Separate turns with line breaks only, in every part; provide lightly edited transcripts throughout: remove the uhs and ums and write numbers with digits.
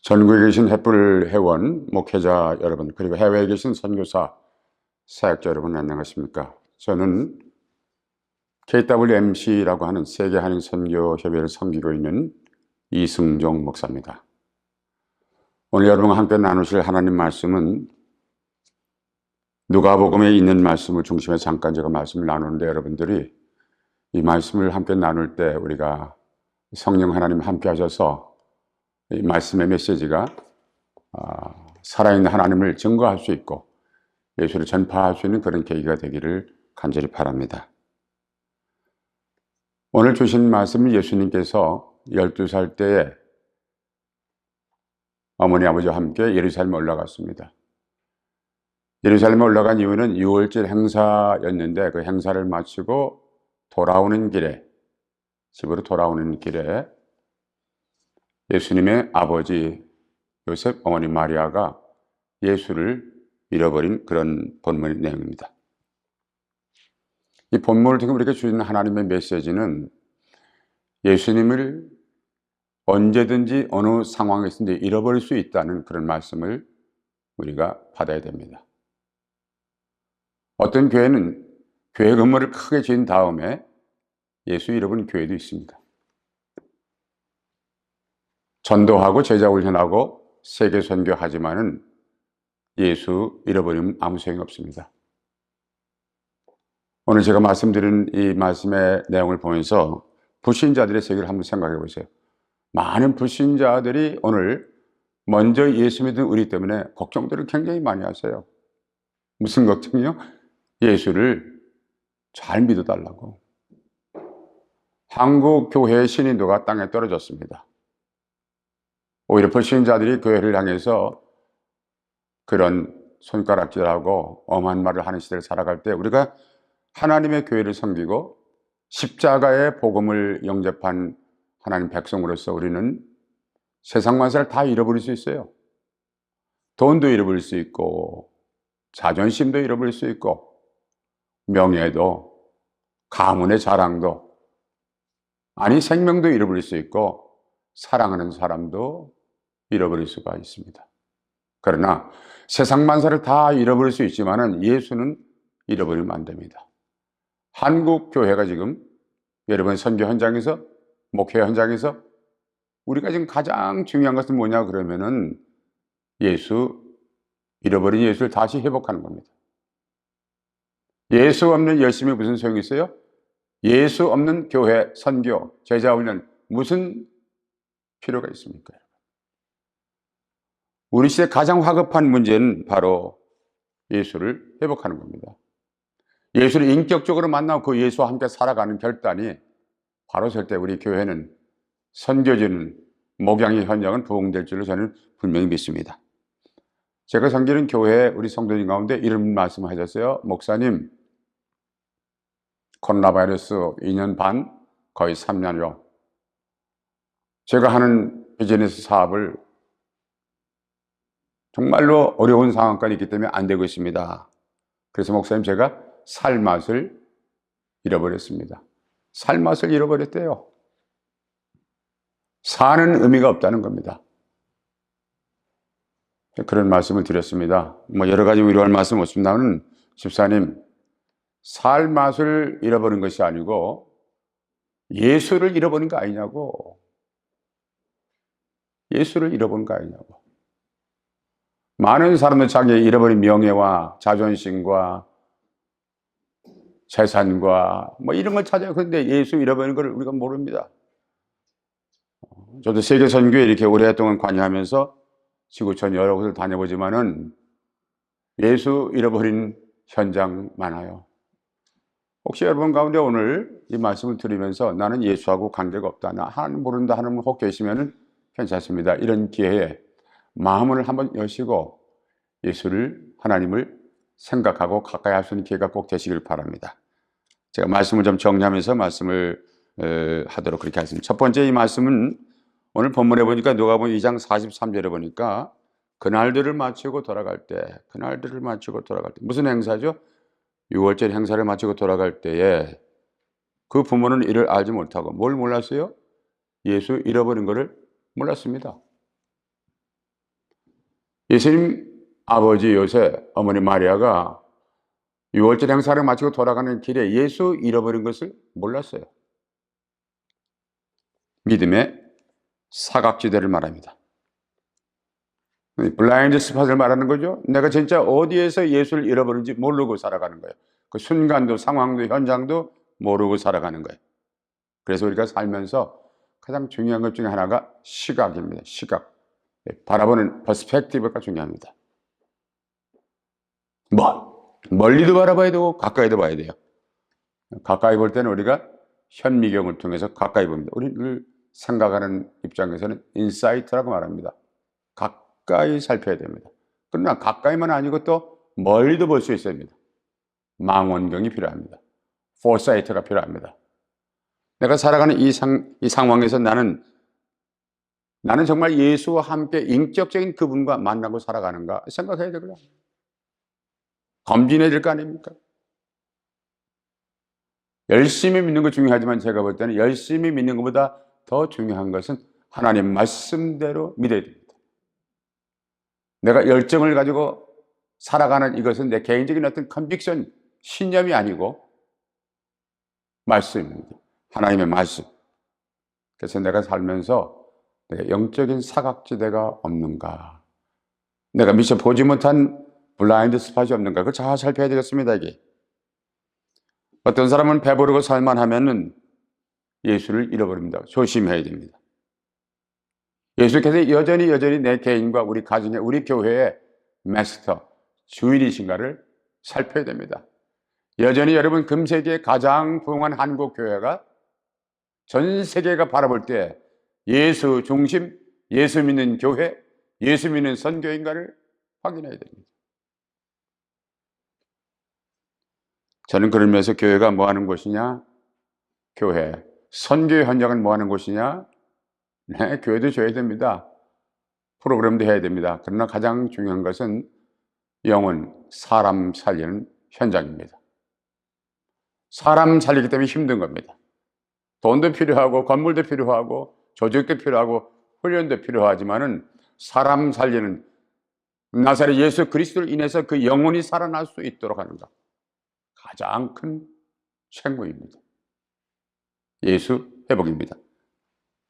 전국에 계신 햇불 회원, 목회자 여러분, 그리고 해외에 계신 선교사, 사역자 여러분 안녕하십니까? 저는 KWMC라고 하는 세계 한인 선교 협의회를 섬기고 있는 이승종 목사입니다. 오늘 여러분과 함께 나누실 하나님 말씀은 누가복음에 있는 말씀을 중심에 잠깐 제가 말씀을 나누는데, 여러분들이 이 말씀을 함께 나눌 때 우리가 성령 하나님 함께 하셔서 이 말씀의 메시지가 살아있는 하나님을 증거할 수 있고 예수를 전파할 수 있는 그런 계기가 되기를 간절히 바랍니다. 오늘 주신 말씀은 예수님께서 12살 때에 어머니 아버지와 함께 예루살렘에 올라갔습니다. 예루살렘에 올라간 이유는 6월절 행사였는데, 그 행사를 마치고 돌아오는 길에, 집으로 돌아오는 길에 예수님의 아버지 요셉, 어머니 마리아가 예수를 잃어버린 그런 본문 내용입니다. 이 본문을 통해 우리에게 주시는 하나님의 메시지는 예수님을 언제든지 어느 상황에서든지 잃어버릴 수 있다는 그런 말씀을 우리가 받아야 됩니다. 어떤 교회는 교회 건물을 크게 지은 다음에 예수 잃어버린 교회도 있습니다. 전도하고 제자 훈련하고 세계 선교하지만은 예수 잃어버리면 아무 소용이 없습니다. 오늘 제가 말씀드린 이 말씀의 내용을 보면서 불신자들의 세계를 한번 생각해 보세요. 많은 불신자들이 오늘 먼저 예수 믿은 우리 때문에 걱정들을 굉장히 많이 하세요. 무슨 걱정이요? 예수를 잘 믿어달라고. 한국 교회의 신인도가 땅에 떨어졌습니다. 오히려 불신자들이 교회를 향해서 그런 손가락질하고 엄한 말을 하는 시대를 살아갈 때, 우리가 하나님의 교회를 섬기고 십자가의 복음을 영접한 하나님 백성으로서 우리는 세상 만사를 다 잃어버릴 수 있어요. 돈도 잃어버릴 수 있고, 자존심도 잃어버릴 수 있고, 명예도, 가문의 자랑도, 아니 생명도 잃어버릴 수 있고, 사랑하는 사람도 잃어버릴 수가 있습니다. 그러나 세상 만사를 다 잃어버릴 수 있지만은 예수는 잃어버리면 안 됩니다. 한국 교회가 지금 여러분 선교 현장에서, 목회 현장에서 우리가 지금 가장 중요한 것은 뭐냐 그러면은 잃어버린 예수를 다시 회복하는 겁니다. 예수 없는 열심이 무슨 소용이 있어요? 예수 없는 교회, 선교, 제자 훈련 무슨 필요가 있습니까? 우리 시대 가장 화급한 문제는 바로 예수를 회복하는 겁니다. 예수를 인격적으로 만나고 그 예수와 함께 살아가는 결단이 바로 설 때 우리 교회는 선교지는 목양의 현장은 부흥될 줄로 저는 분명히 믿습니다. 제가 섬기는 교회에 우리 성도님 가운데 이런 말씀하셨어요. 목사님, 코로나 바이러스 2년 반, 거의 3년요. 제가 하는 비즈니스 사업을 정말로 어려운 상황까지 있기 때문에 안 되고 있습니다. 그래서 목사님, 제가 살 맛을 잃어버렸습니다. 살 맛을 잃어버렸대요. 사는 의미가 없다는 겁니다. 그런 말씀을 드렸습니다. 여러 가지 위로할 말씀 없습니다만, 집사님, 살 맛을 잃어버린 것이 아니고 예수를 잃어버린 거 아니냐고. 예수를 잃어버린 거 아니냐고. 많은 사람들 자기 잃어버린 명예와 자존심과 재산과 이런 걸 찾아요. 그런데 예수 잃어버린 걸 우리가 모릅니다. 저도 세계 선교에 이렇게 오랫동안 관여하면서 지구촌 여러 곳을 다녀보지만은 예수 잃어버린 현장 많아요. 혹시 여러분 가운데 오늘 이 말씀을 들으면서 나는 예수하고 관계가 없다, 나 하나님 모른다 하는 분 혹 계시면은 괜찮습니다. 이런 기회에 마음을 한번 여시고 예수를, 하나님을 생각하고 가까이 할 수 있는 기회가 꼭 되시길 바랍니다. 제가 말씀을 좀 정리하면서 말씀을 하도록 그렇게 하겠습니다. 첫 번째 이 말씀은 오늘 본문에 보니까 누가복음 2장 43절에 보니까 그날들을 마치고 돌아갈 때, 무슨 행사죠? 6월절 행사를 마치고 돌아갈 때에 그 부모는 이를 알지 못하고 뭘 몰랐어요? 예수 잃어버린 것을 몰랐습니다. 예수님 아버지 요셉, 어머니 마리아가 유월절 행사를 마치고 돌아가는 길에 예수 잃어버린 것을 몰랐어요. 믿음의 사각지대를 말합니다. 블라인드 스팟을 말하는 거죠. 내가 진짜 어디에서 예수를 잃어버린지 모르고 살아가는 거예요. 그 순간도 상황도 현장도 모르고 살아가는 거예요. 그래서 우리가 살면서 가장 중요한 것 중에 하나가 시각입니다. 시각. 바라보는 퍼스펙티브가 중요합니다. 멀리도 바라봐야 되고 가까이도 봐야 돼요. 가까이 볼 때는 우리가 현미경을 통해서 가까이 봅니다. 우리를 생각하는 입장에서는 인사이트라고 말합니다. 가까이 살펴야 됩니다. 그러나 가까이만 아니고 또 멀리도 볼 수 있어야 합니다. 망원경이 필요합니다. 포사이트가 필요합니다. 내가 살아가는 이 상황에서 나는 정말 예수와 함께 인격적인 그분과 만나고 살아가는가 생각해야 되고요. 검진해야 될 거 아닙니까? 열심히 믿는 거 중요하지만 제가 볼 때는 열심히 믿는 것보다 더 중요한 것은 하나님 말씀대로 믿어야 됩니다. 내가 열정을 가지고 살아가는 이것은 내 개인적인 어떤 컨빅션, 신념이 아니고 말씀입니다. 하나님의 말씀. 그래서 내가 살면서 내 영적인 사각지대가 없는가, 내가 미처 보지 못한 블라인드 스팟이 없는가, 그걸 잘 살펴야 되겠습니다. 이게 어떤 사람은 배부르고 살만하면은 예수를 잃어버립니다. 조심해야 됩니다. 예수께서 여전히 내 개인과 우리 가정에, 우리 교회의 마스터, 주인이신가를 살펴야 됩니다. 여전히 여러분 금세기에 가장 부흥한 한국 교회가 전 세계가 바라볼 때 예수 중심, 예수 믿는 교회, 예수 믿는 선교인가를 확인해야 됩니다. 저는 그러면서 교회가 뭐 하는 곳이냐? 교회, 선교의 현장은 뭐 하는 곳이냐? 네, 교회도 줘야 됩니다. 프로그램도 해야 됩니다. 그러나 가장 중요한 것은 영혼, 사람 살리는 현장입니다. 사람 살리기 때문에 힘든 겁니다. 돈도 필요하고 건물도 필요하고 조직도 필요하고 훈련도 필요하지만은 사람 살리는 나사렛 예수 그리스도를 인해서 그 영혼이 살아날 수 있도록 하는 것, 가장 큰 책무입니다. 예수 회복입니다.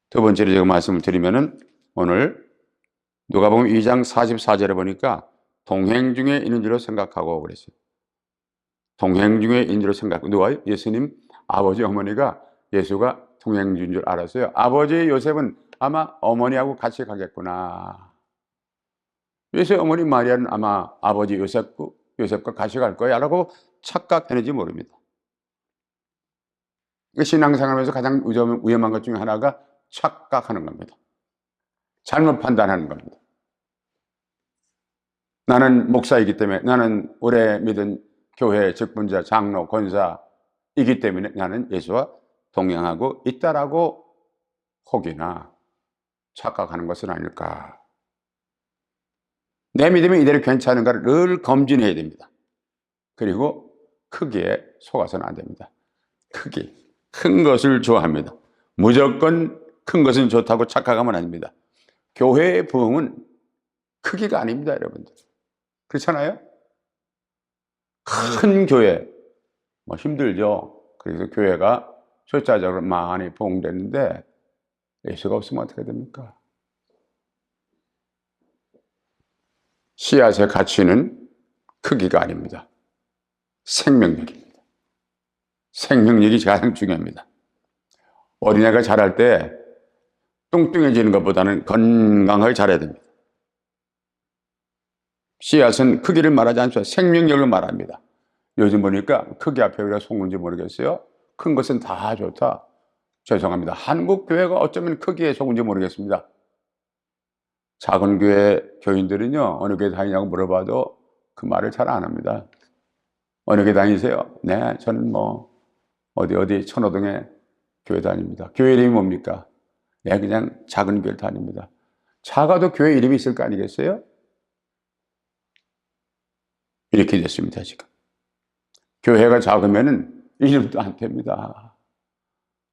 두 번째로 제가 말씀을 드리면은 오늘 누가복음 2장 44절에 보니까 동행 중에 있는 줄로 생각하고 그랬어요. 동행 중에 있는 줄로 생각하고. 누가요? 예수님 아버지 어머니가 예수가 동행 중인 줄 알았어요. 아버지 요셉은 아마 어머니하고 같이 가겠구나. 예수 어머니 마리아는 아마 아버지 요셉과 같이 갈 거야 라고 착각했는지 모릅니다. 신앙생활하면서 가장 위험한 것 중에 하나가 착각하는 겁니다. 잘못 판단하는 겁니다. 나는 목사이기 때문에, 나는 오래 믿은 교회 직분자, 장로, 권사이기 때문에 나는 예수와 동행하고 있다라고 혹이나 착각하는 것은 아닐까. 내 믿음이 이대로 괜찮은가를 늘 검진해야 됩니다. 그리고 크기에 속아서는 안 됩니다. 크기, 큰 것을 좋아합니다. 무조건 큰 것은 좋다고 착각하면 아닙니다. 교회의 부흥은 크기가 아닙니다, 여러분들. 그렇잖아요? 큰 교회, 힘들죠. 그래서 교회가 숫자적으로 많이 부흥됐는데 예수가 없으면 어떻게 됩니까? 씨앗의 가치는 크기가 아닙니다. 생명력입니다. 생명력이 가장 중요합니다. 어린애가 자랄 때 뚱뚱해지는 것보다는 건강하게 자라야 됩니다. 씨앗은 크기를 말하지 않죠. 생명력을 말합니다. 요즘 보니까 크기 앞에 우리가 속는지 모르겠어요. 큰 것은 다 좋다. 죄송합니다. 한국 교회가 어쩌면 크기에 속은지 모르겠습니다. 작은 교회 교인들은요, 어느 교회 다니냐고 물어봐도 그 말을 잘 안 합니다. 어느 교회 다니세요? 네, 저는 어디 천호동에 교회 다닙니다. 교회 이름이 뭡니까? 네, 그냥 작은 교회 다닙니다. 작아도 교회 이름이 있을 거 아니겠어요? 이렇게 됐습니다, 지금. 교회가 작으면은 이름도 안 됩니다.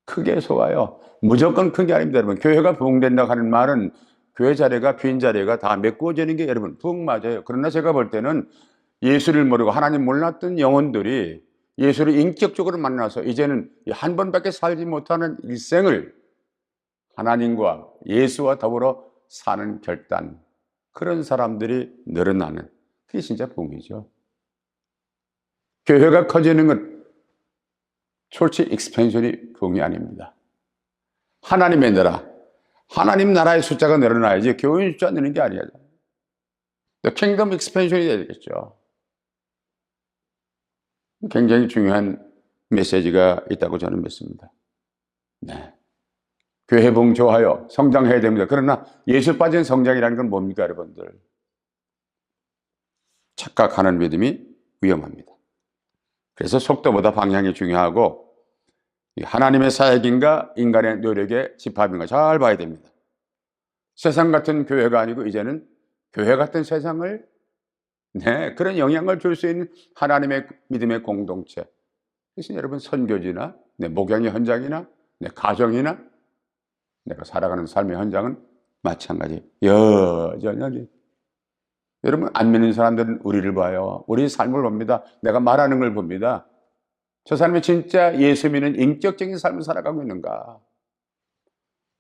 크게 속아요. 무조건 큰 게 아닙니다, 여러분. 교회가 부흥된다고 하는 말은 교회 자리가, 빈 자리가 다 메꾸어지는 게 여러분 푹 맞아요. 그러나 제가 볼 때는 예수를 모르고 하나님 몰랐던 영혼들이 예수를 인격적으로 만나서 이제는 한 번밖에 살지 못하는 일생을 하나님과 예수와 더불어 사는 결단, 그런 사람들이 늘어나는, 그게 진짜 붐이죠. 교회가 커지는 건 솔치 익스펜션이 붐이 아닙니다. 하나님의 나라, 하나님 나라의 숫자가 늘어나야지 교회 숫자 느는 게 아니에요. 킹덤 익스펜션이 돼야 되겠죠. 굉장히 중요한 메시지가 있다고 저는 믿습니다. 네. 교회 봉 좋아요. 성장해야 됩니다. 그러나 예수 빠진 성장이라는 건 뭡니까, 여러분들? 착각하는 믿음이 위험합니다. 그래서 속도보다 방향이 중요하고 하나님의 사역인가 인간의 노력의 집합인가 잘 봐야 됩니다. 세상 같은 교회가 아니고 이제는 교회 같은 세상을, 네, 그런 영향을 줄 수 있는 하나님의 믿음의 공동체. 그래서 여러분 선교지나 내 목양의 현장이나 내 가정이나 내가 살아가는 삶의 현장은 마찬가지. 여전히 여러분 안 믿는 사람들은 우리를 봐요. 우리 삶을 봅니다. 내가 말하는 걸 봅니다. 저 사람이 진짜 예수 믿는 인격적인 삶을 살아가고 있는가?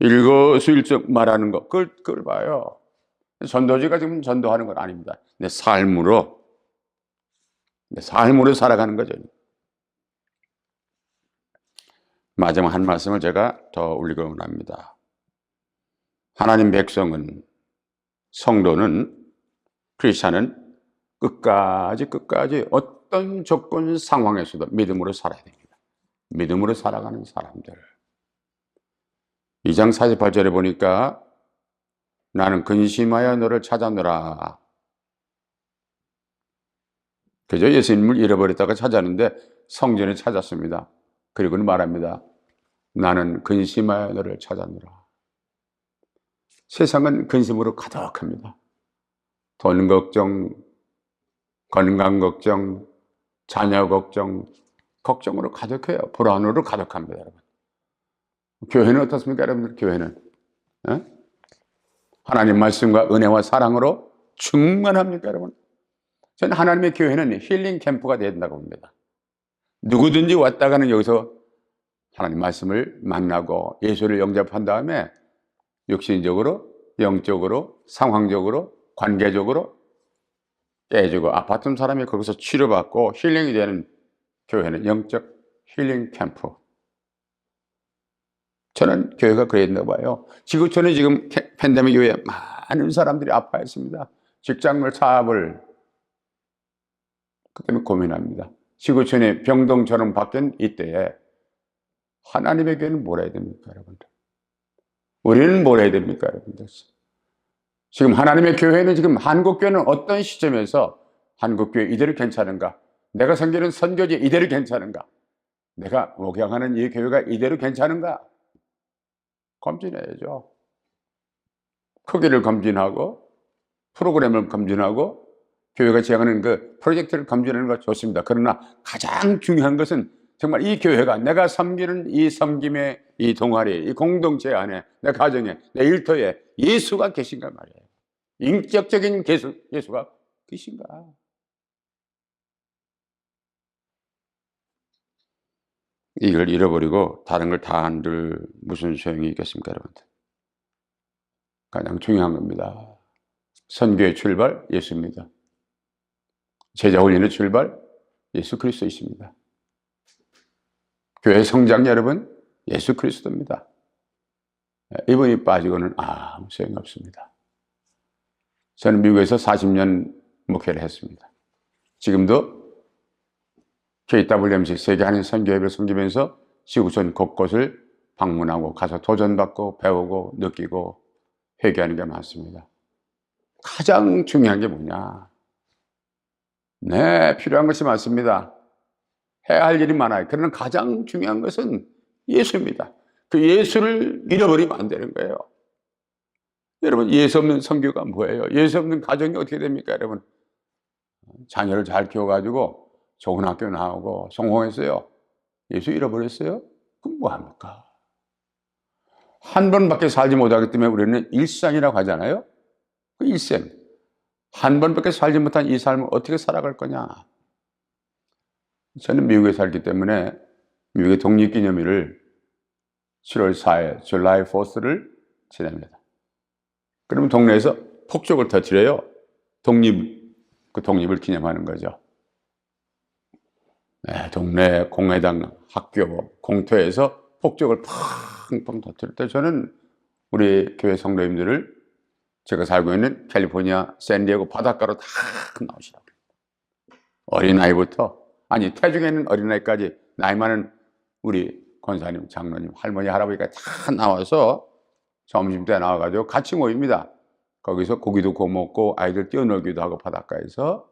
일거수일적 말하는 거, 그걸 봐요. 전도지가 지금 전도하는 건 아닙니다. 내 삶으로 살아가는 거죠. 마지막 한 말씀을 제가 더 올리고 합니다. 하나님 백성은, 성도는, 크리스찬은 끝까지 어떤 조건 상황에서도 믿음으로 살아야 됩니다. 믿음으로 살아가는 사람들. 2장 48절에 보니까 나는 근심하여 너를 찾아노라. 그저 예수님을 잃어버렸다가 찾았는데 성전에 찾았습니다. 그리고는 말합니다. 나는 근심하여 너를 찾아노라. 세상은 근심으로 가득합니다. 돈 걱정, 건강 걱정, 자녀 걱정으로 가득해요. 불안으로 가득합니다, 여러분. 교회는 어떻습니까, 여러분들? 교회는 하나님 말씀과 은혜와 사랑으로 충만합니까, 여러분? 저는 하나님의 교회는 힐링 캠프가 돼야 된다고 봅니다. 누구든지 왔다가는 여기서 하나님 말씀을 만나고 예수를 영접한 다음에 육신적으로, 영적으로, 상황적으로, 관계적으로 깨지고 아팠던 사람이 거기서 치료받고 힐링이 되는 교회는 영적 힐링 캠프. 저는 교회가 그래야 된다고 봐요. 지구촌에 지금 팬데믹 이후에 많은 사람들이 아파했습니다. 직장을, 사업을. 그 때문에 고민합니다. 지구촌이 병동처럼 바뀐 이때에 하나님의 교회는 뭘 해야 됩니까, 여러분들? 우리는 뭘 해야 됩니까, 여러분들? 지금 하나님의 교회는, 지금 한국교회는 어떤 시점에서 한국교회 이대로 괜찮은가? 내가 섬기는 선교지 이대로 괜찮은가? 내가 목양하는 이 교회가 이대로 괜찮은가? 검진해야죠. 크기를 검진하고 프로그램을 검진하고 교회가 지향하는 그 프로젝트를 검진하는 거 좋습니다. 그러나 가장 중요한 것은 정말 이 교회가 내가 섬기는 이 섬김의 이 동아리, 이 공동체 안에, 내 가정에, 내 일터에 예수가 계신가 말이에요. 인격적인 예수가 계신가? 이걸 잃어버리고 다른 걸 다 한들 무슨 소용이 있겠습니까, 여러분들? 가장 중요한 겁니다. 선교의 출발, 예수입니다. 제자 훈련의 출발, 예수 그리스도이십니다. 교회 성장, 여러분, 예수 그리스도입니다. 이분이 빠지고는 아무 소용이 없습니다. 저는 미국에서 40년 목회를 했습니다. 지금도 KWMC 세계 한인 선교회를 섬기면서 지구촌 곳곳을 방문하고 가서 도전받고 배우고 느끼고 회개하는 게 많습니다. 가장 중요한 게 뭐냐? 네, 필요한 것이 많습니다. 해야 할 일이 많아요. 그러나 가장 중요한 것은 예수입니다. 그 예수를 잃어버리면 안 되는 거예요. 여러분, 예수 없는 선교가 뭐예요? 예수 없는 가정이 어떻게 됩니까, 여러분? 자녀를 잘 키워가지고 좋은 학교 나오고 성공했어요. 예수 잃어버렸어요? 그럼 뭐합니까? 한 번밖에 살지 못하기 때문에 우리는 일상이라고 하잖아요. 그 일생. 한 번밖에 살지 못한 이 삶을 어떻게 살아갈 거냐. 저는 미국에 살기 때문에 미국의 독립기념일을 7월 4일, July 4th를 지냅니다. 그러면 동네에서 폭죽을 터뜨려요. 그 독립을 기념하는 거죠. 네, 동네 공회당, 학교, 공터에서 폭죽을 팡팡 터뜨릴 때 저는 우리 교회 성도님들을 제가 살고 있는 캘리포니아 샌디에고 바닷가로 다 나오시라고. 어린아이부터, 아니 태중에 있는 어린아이까지 나이 많은 우리 권사님, 장로님, 할머니, 할아버지가 다 나와서 점심때 나와가지고 같이 모입니다. 거기서 고기도 구워 먹고 아이들 뛰어놀기도 하고 바닷가에서.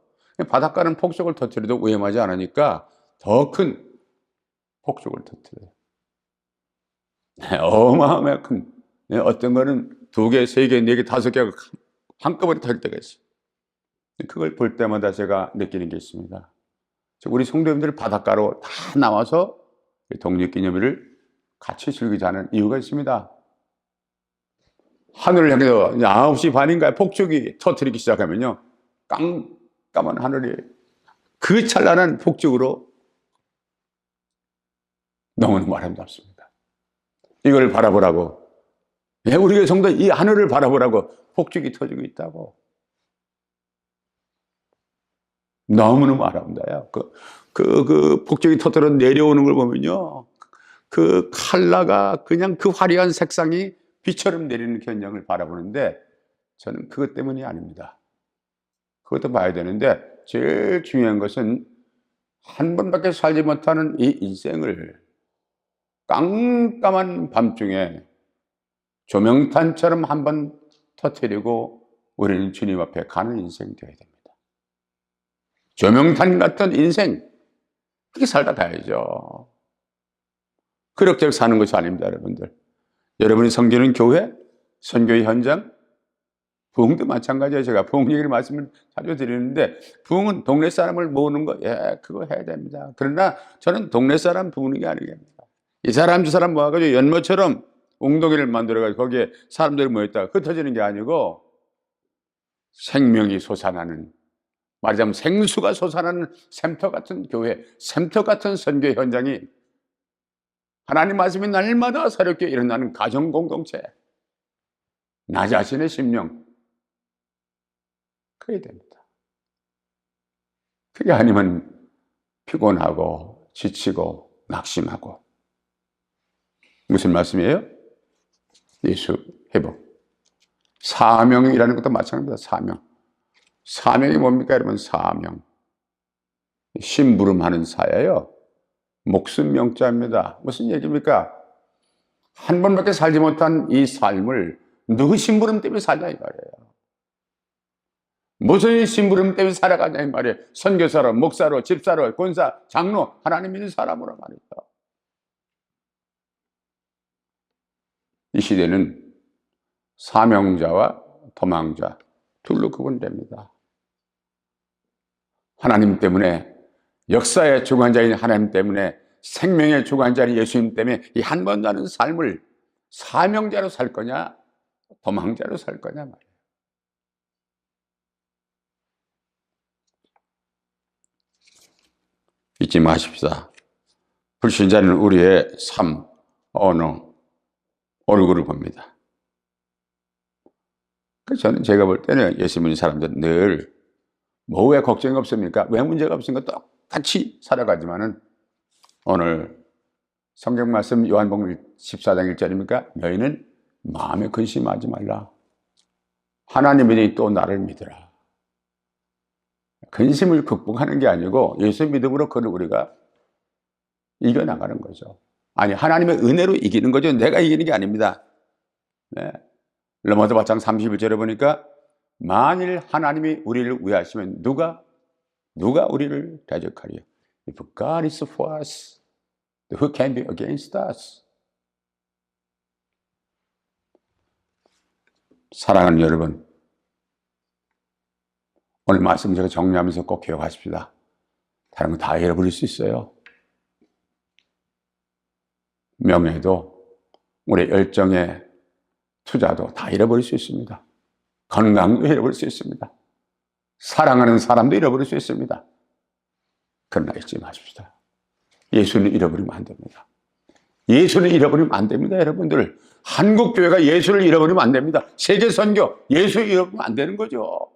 바닷가는 폭죽을 터뜨려도 위험하지 않으니까 더 큰 폭죽을 터뜨려요. 어마어마하게 큰, 어떤 거는 2개, 3개, 4개, 5개가 한꺼번에 터질 때가 있어요. 그걸 볼 때마다 제가 느끼는 게 있습니다. 우리 성도님들 바닷가로 다 나와서 독립기념일을 같이 즐기자는 이유가 있습니다. 하늘을 향해서 9시 반인가에 폭죽이 터뜨리기 시작하면요, 깜깜한 하늘이 그 찬란한 폭죽으로 너무너무 아름답습니다. 이걸 바라보라고, 우리 교회 성도 이 하늘을 바라보라고 폭죽이 터지고 있다고. 너무너무 아름다워요. 그 폭죽이 터뜨려 내려오는 걸 보면요, 그 칼라가 그냥 그 화려한 색상이 비처럼 내리는 현장을 바라보는데 저는 그것 때문이 아닙니다. 그것도 봐야 되는데 제일 중요한 것은 한 번밖에 살지 못하는 이 인생을 깜깜한 밤중에 조명탄처럼 한번 터뜨리고 우리는 주님 앞에 가는 인생이 되어야 됩니다. 조명탄 같은 인생, 그렇게 살다 가야죠. 그럭저럭 사는 것이 아닙니다, 여러분들. 여러분이 섬기는 교회, 선교의 현장, 부흥도 마찬가지예요. 제가 부흥 얘기를 말씀을 자주 드리는데, 부흥은 동네 사람을 모으는 거, 그거 해야 됩니다. 그러나 저는 동네 사람 부으는 게 아니겠습니다. 이 사람 저 사람 모아가지고 연못처럼 웅덩이를 만들어가지고 거기에 사람들이 모였다가 흩어지는 게 아니고 생명이 솟아나는, 말하자면 생수가 솟아나는 샘터 같은 교회, 샘터 같은 선교 현장이, 하나님 말씀이 날마다 새롭게 일어나는 가정 공동체, 나 자신의 심령, 그래야 됩니다. 그게 아니면 피곤하고 지치고 낙심하고. 무슨 말씀이에요? 예수 회복. 사명이라는 것도 마찬가지입니다. 사명. 사명이 뭡니까, 여러분? 사명. 심부름하는 사예요. 목숨 명자입니다. 무슨 얘기입니까? 한 번밖에 살지 못한 이 삶을 누구 심부름 때문에 살냐 이 말이에요. 무슨 심부름 때문에 살아가냐 이 말이에요. 선교사로, 목사로, 집사로, 권사, 장로, 하나님 믿는 사람으로 말이죠. 이 시대는 사명자와 도망자 둘로 구분됩니다. 하나님 때문에, 역사의 주관자인 하나님 때문에, 생명의 주관자인 예수님 때문에 이 한 번 사는 삶을 사명자로 살 거냐 도망자로 살 거냐 말이에요. 잊지 마십시다. 불신자는 우리의 삶, 언어, 얼굴을 봅니다. 그래서 저는 제가 볼 때는 예수 믿는 사람들은 늘 뭐 왜 걱정이 없습니까? 왜 문제가 없습니까? 똑같이 살아가지만은 오늘 성경 말씀 요한복음 14장 1절입니까? 너희는 마음에 근심하지 말라. 하나님이 또 나를 믿으라. 근심을 극복하는 게 아니고 예수 믿음으로 그걸 우리가 이겨나가는 거죠. 아니, 하나님의 은혜로 이기는 거죠. 내가 이기는 게 아닙니다. 네. 로마서 8장 31절에 보니까 만일 하나님이 우리를 위하시면 누가 우리를 대적하리요? If God is for us, who can be against us? 사랑하는 여러분, 오늘 말씀 제가 정리하면서 꼭 기억하십시다. 다른 거 다 잃어버릴 수 있어요. 명예도, 우리 열정의 투자도 다 잃어버릴 수 있습니다. 건강도 잃어버릴 수 있습니다. 사랑하는 사람도 잃어버릴 수 있습니다. 그러나 잊지 마십시다. 예수는 잃어버리면 안 됩니다. 예수를 잃어버리면 안 됩니다, 여러분들. 한국교회가 예수를 잃어버리면 안 됩니다. 세계선교, 예수를 잃어버리면 안 되는 거죠.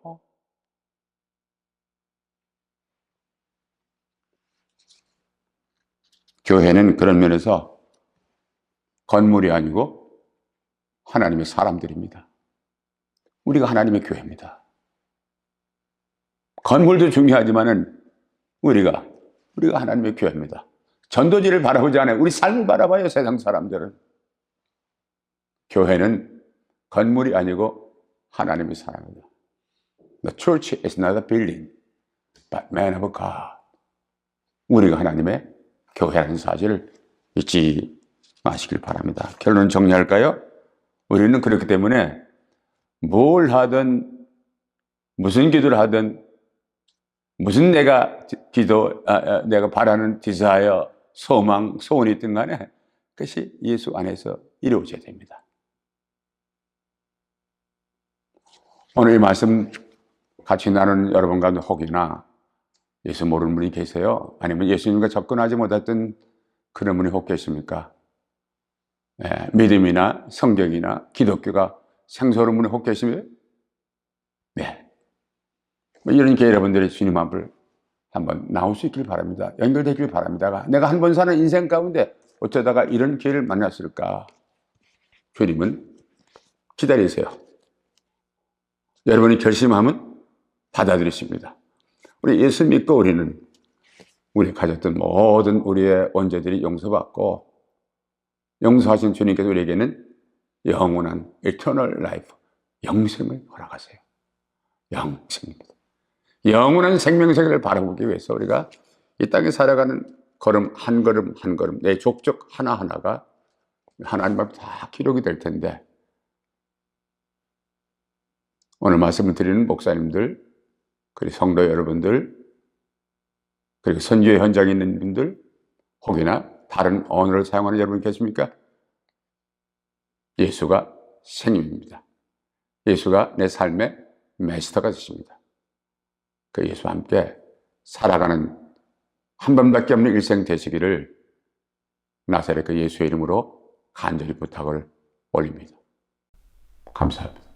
교회는 그런 면에서 건물이 아니고 하나님의 사람들입니다. 우리가 하나님의 교회입니다. 건물도 중요하지만은 우리가 하나님의 교회입니다. 전도지를 바라보지 않아요. 우리 삶을 바라봐요, 세상 사람들은. 교회는 건물이 아니고 하나님의 사람입니다. The church is not a building, but man of God. 우리가 하나님의 교회라는 사실을 잊지 마시길 바랍니다. 결론 정리할까요? 우리는 그렇기 때문에 뭘 하든 무슨 기도를 하든 무슨 내가 바라는 디자이어, 소망, 소원이 있든 간에 그것이 예수 안에서 이루어져야 됩니다. 오늘 이 말씀 같이 나누는 여러분 가운데 혹이나 예수 모르는 분이 계세요? 아니면 예수님과 접근하지 못했던 그런 분이 혹 계십니까? 네, 믿음이나 성경이나 기독교가 생소한 분이 혹 계시면 네, 이런 게 여러분들의 주님 앞을 한번 나올 수 있길 바랍니다. 연결되길 바랍니다. 내가 한 번 사는 인생 가운데 어쩌다가 이런 기회를 만났을까? 주님은 기다리세요. 여러분이 결심하면 받아들이십니다. 우리 예수 믿고 우리는 우리 가졌던 모든 우리의 원죄들이 용서받고 용서하신 주님께서 우리에게는 영원한 eternal life, 영생을 허락하세요. 영생입니다. 영원한 생명세계를 바라보기 위해서 우리가 이 땅에 살아가는 걸음 한 걸음 한 걸음 내 족적 하나하나가 하나님 앞에 다 기록이 될 텐데 오늘 말씀을 드리는 목사님들 그리고 성도 여러분들 그리고 선교의 현장에 있는 분들 혹이나 다른 언어를 사용하는 여러분 계십니까? 예수가 생명입니다. 예수가 내 삶의 메스터가 되십니다. 그 예수와 함께 살아가는 한 번밖에 없는 일생 되시기를 나사렛 그 예수의 이름으로 간절히 부탁을 올립니다. 감사합니다.